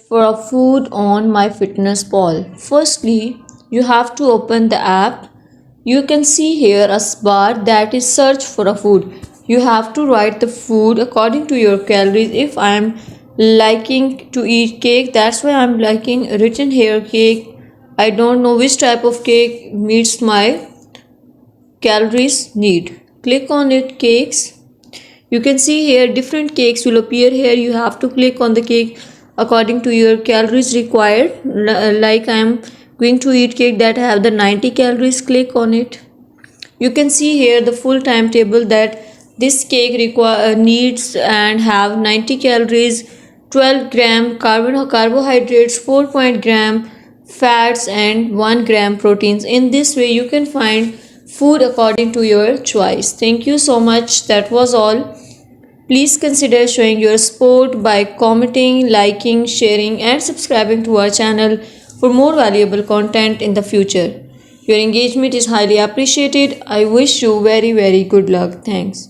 for a food on my fitness pal. Firstly, you have to open the app. You can see here a bar that is search for a food. You have to write the food according to your calories. If I am liking to eat cake, that's why I'm liking written here cake. I don't know which type of cake meets my calories need. Click on it cakes. You can see here different cakes will appear here. You have to click on the cake according to your calories required. Like I am going to eat cake that have the 90 calories. Click on it. You can see here the full timetable that this cake needs and have 90 calories, 12 gram carbohydrates, 4 gram fats and 1 gram proteins. In this way you can find food according to your choice. Thank you so much. That was all. Please consider showing your support by commenting, liking, sharing, and subscribing to our channel for more valuable content in the future. Your engagement is highly appreciated. I wish you very good luck. Thanks.